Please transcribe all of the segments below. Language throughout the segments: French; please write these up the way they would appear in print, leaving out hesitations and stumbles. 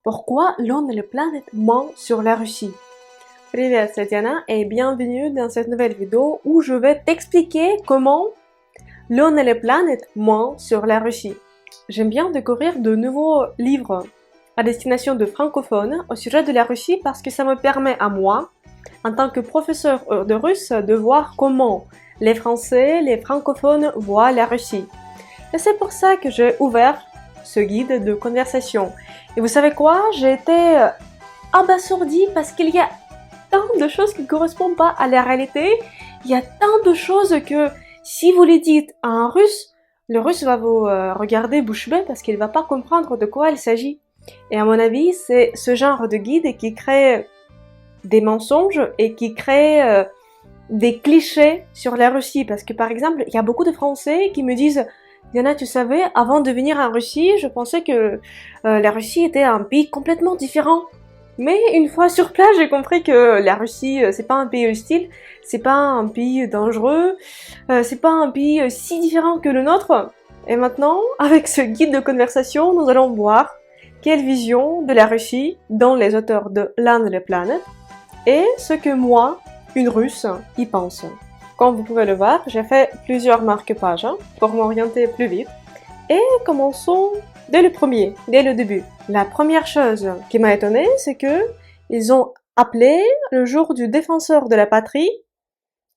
Pourquoi l'on et la planète ment sur la Russie? Привет, c'est Diana et bienvenue dans cette nouvelle vidéo où je vais t'expliquer comment l'on et la planète ment sur la Russie. J'aime bien découvrir de nouveaux livres à destination de francophones au sujet de la Russie parce que ça me permet à moi, en tant que professeur de russe, de voir comment les Français, les francophones voient la Russie. Et c'est pour ça que j'ai ouvert ce guide de conversation. Et vous savez quoi? J'ai été abasourdie parce qu'il y a tant de choses qui ne correspondent pas à la réalité. Il y a tant de choses que si vous les dites à un russe, le russe va vous regarder bouche bée parce qu'il ne va pas comprendre de quoi il s'agit. Et à mon avis, c'est ce genre de guide qui crée des mensonges et qui crée des clichés sur la Russie. Parce que par exemple, il y a beaucoup de Français qui me disent Diana, tu savais, avant de venir en Russie, je pensais que la Russie était un pays complètement différent. Mais une fois sur place, j'ai compris que la Russie, c'est pas un pays hostile, c'est pas un pays dangereux, c'est pas un pays si différent que le nôtre. Et maintenant, avec ce guide de conversation, nous allons voir quelle vision de la Russie dans les auteurs de L'Inde et la planète et ce que moi, une Russe, y pense. Comme vous pouvez le voir, j'ai fait plusieurs marque-pages pour m'orienter plus vite. Et commençons dès le début. La première chose qui m'a étonnée, c'est que ils ont appelé le jour du défenseur de la patrie.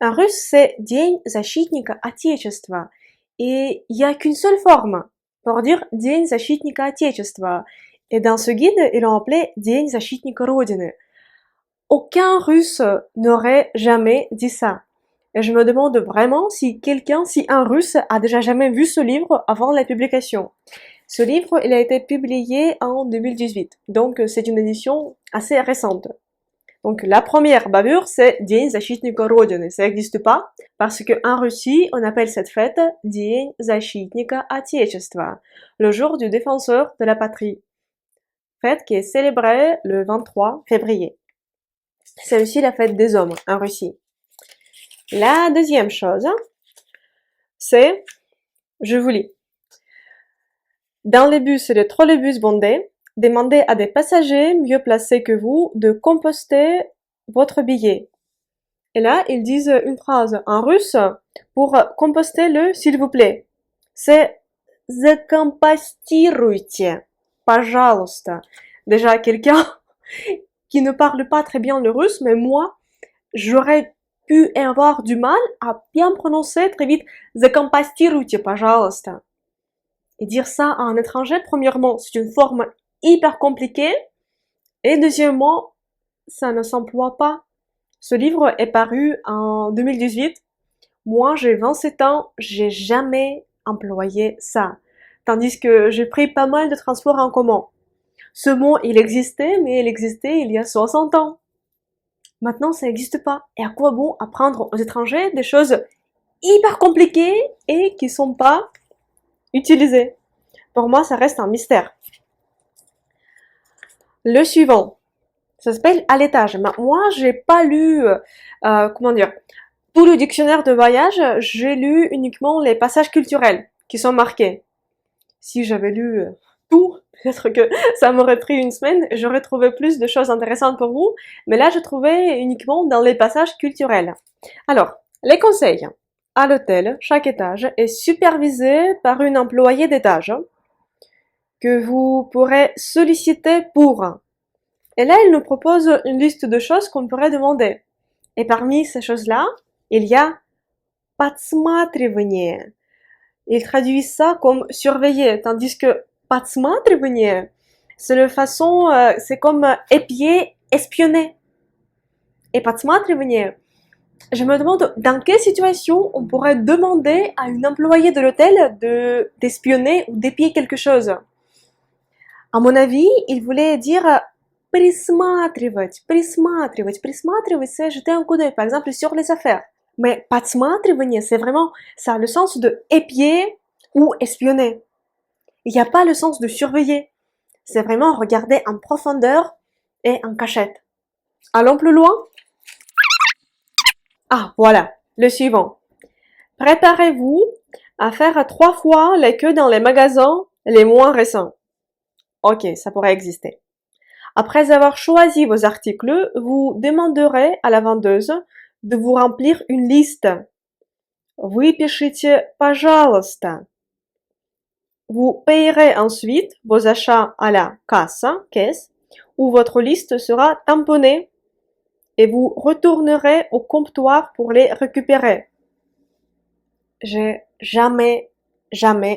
En russe, c'est День защитника Отечества. Et il n'y a qu'une seule forme pour dire День защитника Отечества. Et dans ce guide, ils l'ont appelé День защитника Родины. Aucun russe n'aurait jamais dit ça. Et je me demande vraiment si un russe a déjà jamais vu ce livre avant la publication. Ce livre, il a été publié en 2018, donc c'est une édition assez récente. Donc la première bavure, c'est День защитника Родины. Ça n'existe pas, parce qu'en Russie, on appelle cette fête День защитника Отечества, le jour du défenseur de la patrie. Fête qui est célébrée le 23 février. C'est aussi la fête des hommes en Russie. La deuxième chose, c'est, je vous lis. Dans les bus et les trolleybus bondés, demandez à des passagers mieux placés que vous de composter votre billet. Et là, ils disent une phrase en russe pour composter le s'il vous plaît. C'est Закомпостируйте, пожалуйста. Déjà quelqu'un qui ne parle pas très bien le russe, mais moi, j'aurais pu avoir du mal à bien prononcer très vite Закомпостируйте, пожалуйста. Et dire ça à un étranger, premièrement, c'est une forme hyper compliquée. Et deuxièmement, ça ne s'emploie pas. Ce livre est paru en 2018. Moi, j'ai 27 ans, j'ai jamais employé ça. Tandis que j'ai pris pas mal de transports en commun. Ce mot, il existait, mais il existait il y a 60 ans. Maintenant, ça n'existe pas. Et à quoi bon apprendre aux étrangers des choses hyper compliquées et qui sont pas utilisées? Pour moi, ça reste un mystère. Le suivant, ça s'appelle à l'étage. Moi, j'ai pas lu, tout le dictionnaire de voyage. J'ai lu uniquement les passages culturels qui sont marqués. Si j'avais lu tout, peut-être que ça m'aurait pris une semaine, j'aurais trouvé plus de choses intéressantes pour vous, mais là je trouvais uniquement dans les passages culturels. Alors, les conseils. À l'hôtel, chaque étage est supervisé par une employée d'étage que vous pourrez solliciter pour. Et là, elle nous propose une liste de choses qu'on pourrait demander. Et parmi ces choses-là, il y a подсматривание. Ils traduisent ça comme surveiller, tandis que подсматривание, c'est c'est comme épier, espionner. Et подсматривание, je me demande dans quelle situation on pourrait demander à une employée de l'hôtel d'espionner ou d'épier quelque chose. À mon avis, il voulait dire присматривать, c'est jeter un coup d'œil, par exemple, sur les affaires. Mais подсматривание, c'est vraiment, ça a le sens de épier ou espionner. Il n'y a pas le sens de surveiller. C'est vraiment regarder en profondeur et en cachette. Allons plus loin? Ah, voilà, le suivant. Préparez-vous à faire 3 fois les queues dans les magasins les moins récents. Ok, ça pourrait exister. Après avoir choisi vos articles, vous demanderez à la vendeuse de vous remplir une liste. Выпишите, пожалуйста. Vous payerez ensuite vos achats à la caisse, où votre liste sera tamponnée et vous retournerez au comptoir pour les récupérer. J'ai jamais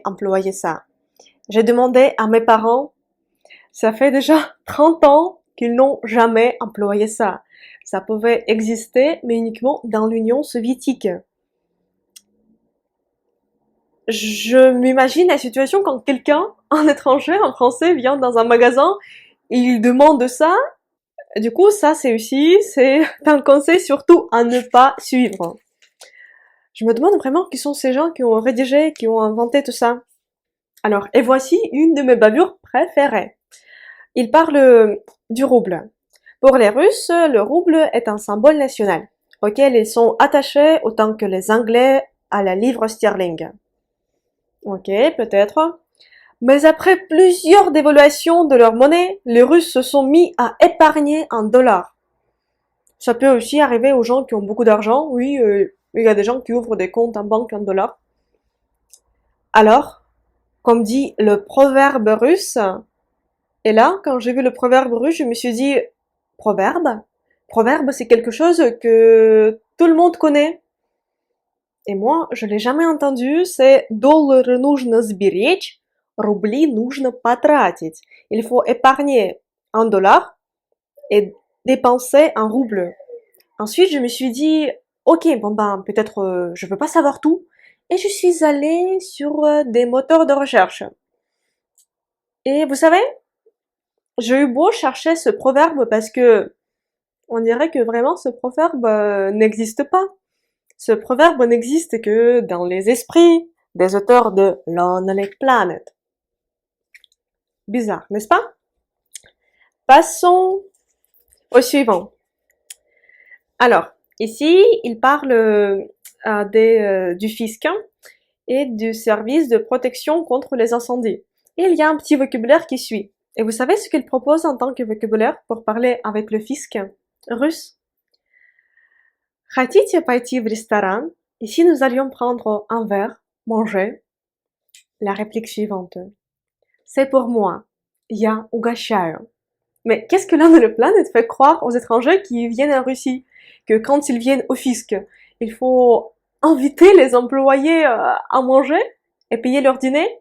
employé ça. J'ai demandé à mes parents, ça fait déjà 30 ans qu'ils n'ont jamais employé ça. Ça pouvait exister, mais uniquement dans l'Union soviétique. Je m'imagine la situation quand quelqu'un, un étranger, un français, vient dans un magasin et il demande ça. Du coup, ça c'est aussi, c'est un conseil surtout à ne pas suivre. Je me demande vraiment qui sont ces gens qui ont rédigé, qui ont inventé tout ça. Alors, et voici une de mes bavures préférées. Il parle du rouble. Pour les Russes, le rouble est un symbole national, auquel ils sont attachés autant que les Anglais à la livre sterling. Ok, peut-être. Mais après plusieurs dévaluations de leur monnaie, les Russes se sont mis à épargner en dollars. Ça peut aussi arriver aux gens qui ont beaucoup d'argent. Oui, il y a des gens qui ouvrent des comptes en banque en dollars. Alors, comme dit le proverbe russe, et là, quand j'ai vu le proverbe russe, je me suis dit, proverbe? Proverbe, c'est quelque chose que tout le monde connaît. Et moi, je l'ai jamais entendu, c'est доллары нужно сберечь, рубли нужно потратить. Il faut épargner en dollars et dépenser en roubles. Ensuite, je me suis dit, ok, bon ben, peut-être je veux pas savoir tout. Et je suis allée sur des moteurs de recherche. Et vous savez, j'ai eu beau chercher ce proverbe parce que on dirait que vraiment ce proverbe n'existe pas. Ce proverbe n'existe que dans les esprits des auteurs de Lonely Planet. Bizarre, n'est-ce pas? Passons au suivant. Alors, ici, il parle du fisc et du service de protection contre les incendies. Et il y a un petit vocabulaire qui suit. Et vous savez ce qu'il propose en tant que vocabulaire pour parler avec le fisc russe? Хотите пойти в ресторан? Et si nous allions prendre un verre, manger? La réplique suivante. C'est pour moi. Я угощаю. Mais qu'est-ce que Lonely Planet fait croire aux étrangers qui viennent en Russie? Que quand ils viennent au fisc, il faut inviter les employés à manger et payer leur dîner?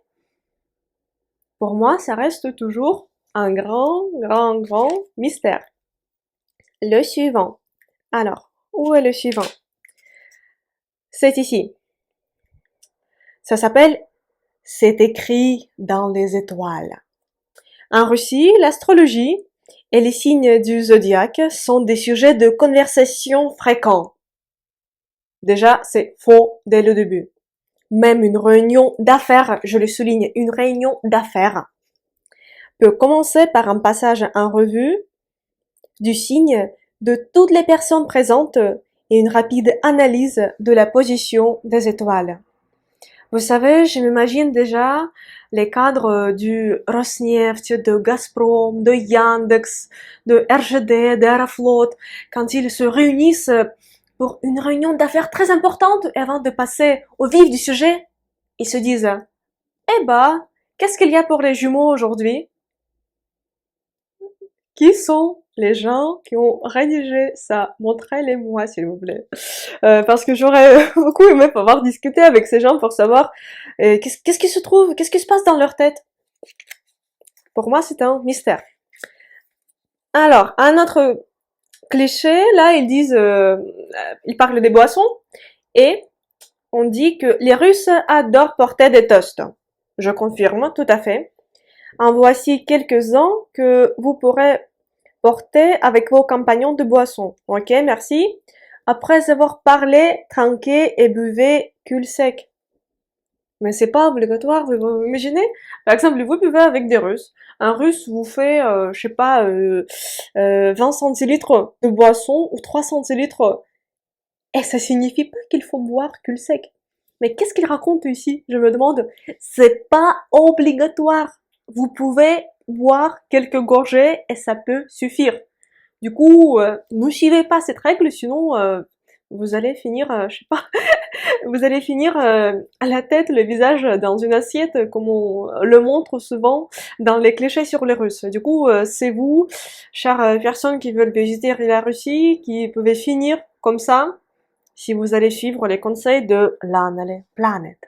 Pour moi, ça reste toujours un grand mystère. Le suivant. Alors, où est le suivant? C'est ici. Ça s'appelle « C'est écrit dans les étoiles ». En Russie, l'astrologie et les signes du zodiaque sont des sujets de conversation fréquents. Déjà, c'est faux dès le début. Même une réunion d'affaires, je le souligne, une réunion d'affaires, peut commencer par un passage en revue du signe de toutes les personnes présentes et une rapide analyse de la position des étoiles. Vous savez, je m'imagine déjà les cadres du Rosneft, de Gazprom, de Yandex, de RGD, d'Aeroflot, quand ils se réunissent pour une réunion d'affaires très importante et avant de passer au vif du sujet, ils se disent « Eh ben, qu'est-ce qu'il y a pour les jumeaux aujourd'hui ?» Qui sont les gens qui ont rédigé ça? Montrez-les-moi, s'il vous plaît. Parce que j'aurais beaucoup aimé pouvoir discuter avec ces gens pour savoir qu'est-ce qui se trouve, qu'est-ce qui se passe dans leur tête. Pour moi, c'est un mystère. Alors, un autre cliché, là, ils parlent des boissons et on dit que les Russes adorent porter des toasts. Je confirme, tout à fait. En voici quelques-uns que vous pourrez porter avec vos compagnons de boisson. Ok, merci. Après avoir parlé, trinquez et buvez cul sec. Mais c'est pas obligatoire, vous imaginez? Par exemple, vous buvez avec des Russes. Un Russe vous fait, je sais pas, 20 centilitres de boisson ou 3 centilitres. Et ça signifie pas qu'il faut boire cul sec. Mais qu'est-ce qu'il raconte ici? Je me demande. C'est pas obligatoire. Vous pouvez boire quelques gorgées et ça peut suffire. Du coup, ne suivez pas cette règle, sinon vous allez finir, je sais pas, vous allez finir à la tête, le visage dans une assiette, comme on le montre souvent dans les clichés sur les Russes. Du coup, c'est vous, chères personnes qui veulent visiter la Russie, qui pouvez finir comme ça, si vous allez suivre les conseils de l'Anale Planet.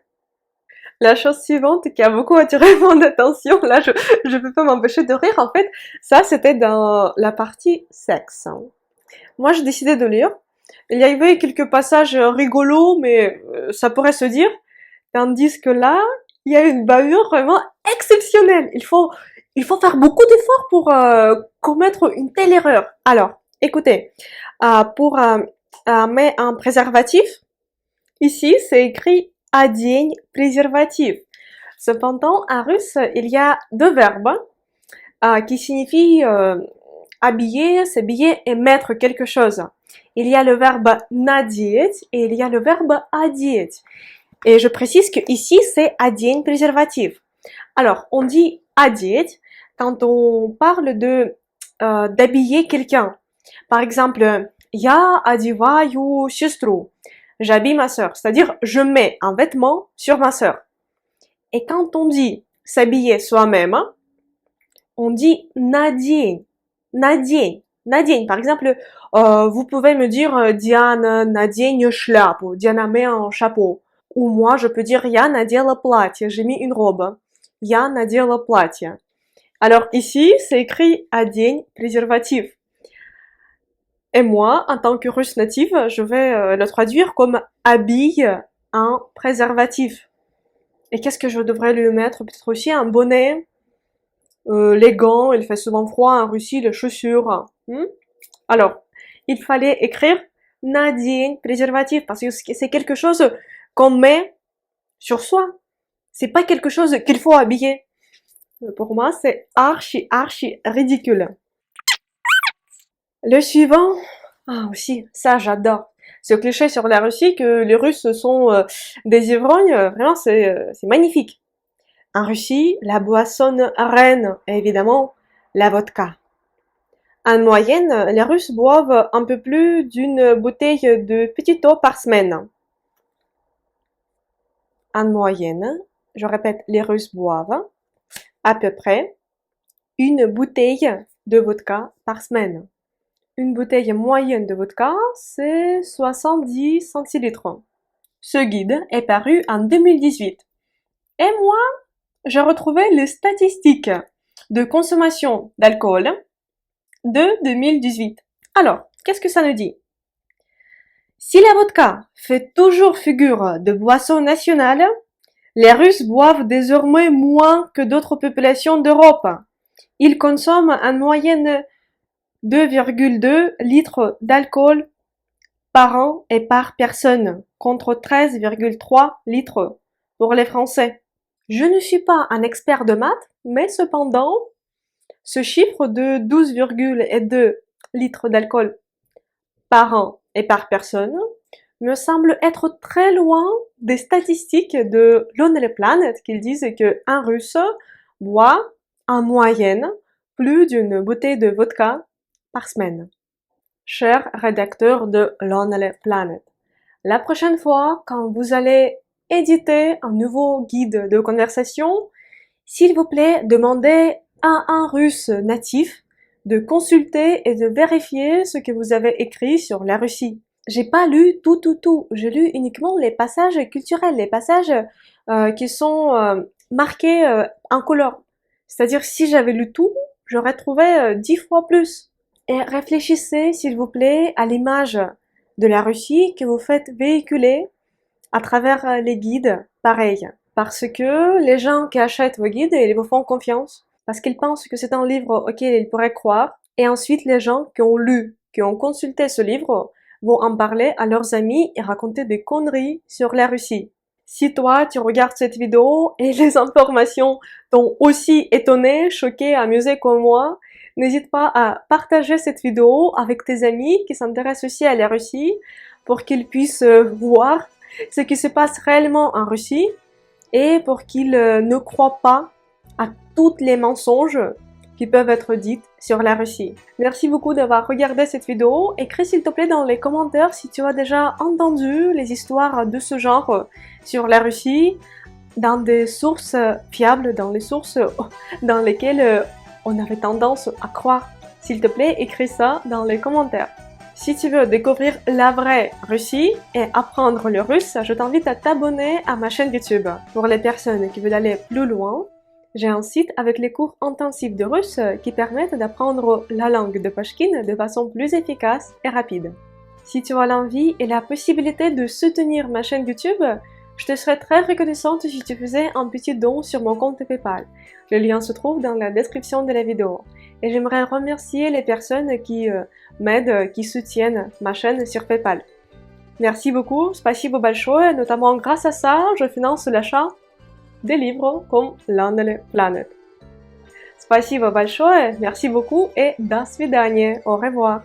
La chose suivante qui a beaucoup attiré mon attention, là je peux pas m'empêcher de rire, en fait, ça c'était dans la partie sexe. Moi j'ai décidé de lire, il y avait quelques passages rigolos, mais ça pourrait se dire, tandis que là, il y a une bavure vraiment exceptionnelle. Il faut faire beaucoup d'efforts pour commettre une telle erreur. Alors, écoutez, pour mettre un préservatif, ici c'est écrit «одень préservatif». Cependant, en russe, il y a deux verbes qui signifient habiller, s'habiller et mettre quelque chose. Il y a le verbe надеть et il y a le verbe одеть. Et je précise que ici c'est одень préservatif. Alors, on dit одеть quand on parle de d'habiller quelqu'un. Par exemple, я одеваю сестру. J'habille ma sœur, c'est-à-dire je mets un vêtement sur ma sœur. Et quand on dit s'habiller soi-même, on dit надень, надень, надень. Par exemple, vous pouvez me dire Diana надень шляпу, Diana met un chapeau. Ou moi, je peux dire я надела платье, j'ai mis une robe. Я надела платье. Alors ici, c'est écrit одень préservatif. Et moi, en tant que russe native, je vais le traduire comme habille un préservatif. Et qu'est-ce que je devrais lui mettre? Peut-être aussi un bonnet, les gants, il fait souvent froid en Russie, les chaussures. Alors, il fallait écrire надень préservatif parce que c'est quelque chose qu'on met sur soi. C'est pas quelque chose qu'il faut habiller. Pour moi, c'est archi ridicule. Le suivant, aussi, ça j'adore. Ce cliché sur la Russie que les Russes sont des ivrognes, vraiment c'est magnifique. En Russie, la boisson reine est évidemment la vodka. En moyenne, les Russes boivent un peu plus d'une bouteille de petit eau par semaine. En moyenne, je répète, les Russes boivent à peu près une bouteille de vodka par semaine. Une bouteille moyenne de vodka, c'est 70 centilitres. Ce guide est paru en 2018. Et moi, j'ai retrouvé les statistiques de consommation d'alcool de 2018. Alors, qu'est-ce que ça nous dit? Si la vodka fait toujours figure de boisson nationale, les Russes boivent désormais moins que d'autres populations d'Europe. Ils consomment en moyenne 2,2 litres d'alcool par an et par personne, contre 13,3 litres pour les Français. Je ne suis pas un expert de maths, mais cependant, ce chiffre de 12,2 litres d'alcool par an et par personne me semble être très loin des statistiques de Lonely Planet qui disent qu'un Russe boit en moyenne plus d'une bouteille de vodka par semaine. Cher rédacteur de Lonely Planet, la prochaine fois quand vous allez éditer un nouveau guide de conversation, s'il vous plaît, demandez à un Russe natif de consulter et de vérifier ce que vous avez écrit sur la Russie. J'ai pas lu tout. J'ai lu uniquement les passages culturels, les passages qui sont marqués en couleur. C'est-à-dire, si j'avais lu tout, j'aurais trouvé 10 fois plus. Et réfléchissez, s'il vous plaît, à l'image de la Russie que vous faites véhiculer à travers les guides pareils. Parce que les gens qui achètent vos guides, ils vous font confiance. Parce qu'ils pensent que c'est un livre auquel ils pourraient croire. Et ensuite, les gens qui ont lu, qui ont consulté ce livre, vont en parler à leurs amis et raconter des conneries sur la Russie. Si toi, tu regardes cette vidéo et les informations t'ont aussi étonné, choqué, amusé comme moi, n'hésite pas à partager cette vidéo avec tes amis qui s'intéressent aussi à la Russie pour qu'ils puissent voir ce qui se passe réellement en Russie et pour qu'ils ne croient pas à tous les mensonges qui peuvent être dites sur la Russie. Merci beaucoup d'avoir regardé cette vidéo. Écris s'il te plaît dans les commentaires si tu as déjà entendu les histoires de ce genre sur la Russie dans des sources fiables, dans les sources dans lesquelles on avait tendance à croire. S'il te plaît, écris ça dans les commentaires. Si tu veux découvrir la vraie Russie et apprendre le russe, je t'invite à t'abonner à ma chaîne YouTube. Pour les personnes qui veulent aller plus loin, j'ai un site avec les cours intensifs de russe qui permettent d'apprendre la langue de Pashkin de façon plus efficace et rapide. Si tu as l'envie et la possibilité de soutenir ma chaîne YouTube, je te serais très reconnaissante si tu faisais un petit don sur mon compte PayPal. Le lien se trouve dans la description de la vidéo. Et j'aimerais remercier les personnes qui m'aident, qui soutiennent ma chaîne sur PayPal. Merci beaucoup, спасибо большое, notamment grâce à ça, je finance l'achat des livres comme Lonely Planet. Спасибо большое, merci beaucoup et до свидания, au revoir.